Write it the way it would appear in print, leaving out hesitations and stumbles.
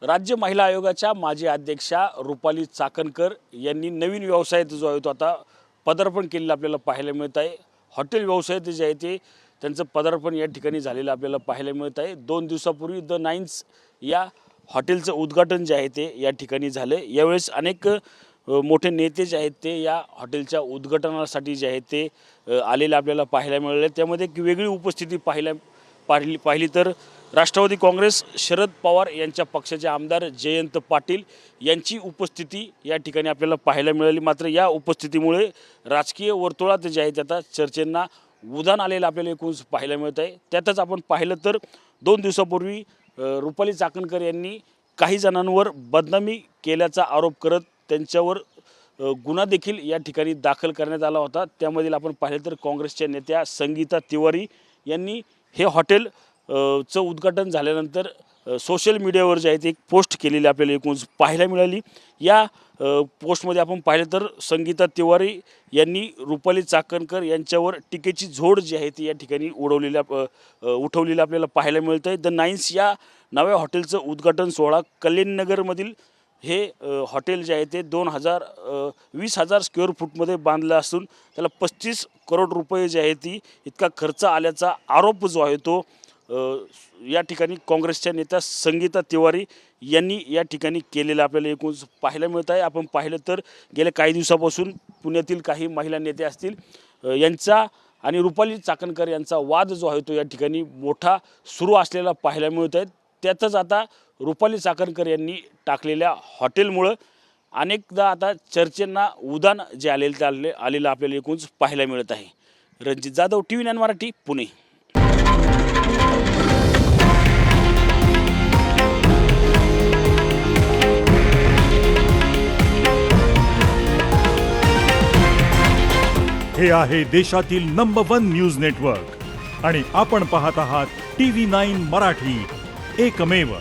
राज्य महिला आयोगाच्या माजी अध्यक्षा रुपाली चाकणकर यांनी नवीन व्यवसायात जो आहे तो आता पदार्पण केलेलं आपल्याला पाहायला मिळत आहे। हॉटेल व्यवसायात जे आहे ते त्यांचं पदार्पण या ठिकाणी झालेलं आपल्याला पाहायला मिळत आहे। 2 दिवसापूर्वी द नाइन्स या हॉटेलचं उद्घाटन जे आहे ते या ठिकाणी झालं। यावेळेस अनेक मोठे नेते जे आहेत ते या हॉटेलच्या उद्घाटनासाठी जे आहे ते आलेले आपल्याला पाहायला मिळाले। त्यामध्ये एक वेगळी उपस्थिती पाहिली तर राष्ट्रवादी काँग्रेस शरद पवार यांच्या पक्षाचे आमदार जयंत पाटील यांची उपस्थिती या ठिकाणी आपल्याला पाहायला मिळाली। मात्र या उपस्थितीमुळे राजकीय वर्तुळात जे आहे आता चर्चेंना उधाण आलेलं आपल्याला एकूण पाहायला मिळत आहे। त्यातच आपण पाहिलं तर 2 दिवसापूर्वी रुपाली चाकणकर यांनी काही जणांवर बदनामी केल्याचा आरोप करत त्यांच्यावर गुन्हा देखील या ठिकाणी दाखल करण्यात आला होता। त्यामधील आपण पाहिलं तर काँग्रेसच्या नेत्या संगीता तिवारी यांनी हे हॉटेल चं उद्घाटन झाल्यानंतर सोशल मीडियावर जे आहे ते एक पोस्ट केलेली आपल्याला एकूण पाहायला मिळाली। या पोस्टमध्ये आपण पाहिलं तर संगीता तिवारी यांनी रुपाली चाकणकर यांच्यावर टीकेची झोड जी आहे ती या ठिकाणी उठवलेली आपल्याला पाहायला मिळतं आहे। द नाइन्स या नव्या हॉटेलचं उद्घाटन सोहळा कल्याणनगरमधील हे हॉटेल जे आहे ते 20,000 स्क्वेअर फूटमध्ये बांधलं असून त्याला 35 करोड रुपये जे आहे ती इतका खर्च आल्याचा आरोप जो आहे तो या ठिकाणी काँग्रेसच्या नेत्या संगीता तिवारी यांनी या ठिकाणी केलेलं आपल्याला एकूण पाहायला मिळत आहे। आपण पाहिलं तर गेल्या काही दिवसापासून पुण्यातील काही महिला नेते असतील यांचा आणि रुपाली चाकणकर यांचा वाद जो आहे तो या ठिकाणी मोठा सुरू असलेला पाहायला मिळत आहे। त्यातच आता रुपाली चाकणकर यांनी टाकलेल्या हॉटेलमुळं अनेकदा आता चर्चेंना उधाण जे आलेलं आपल्याला एकूण पाहायला मिळत आहे। रणजित जाधव, TV9 मराठी, पुणे। हे आहे देशातील नंबर 1 न्यूज नेटवर्क आणि आपण पाहत आहात TV9 मराठी, एकमेव।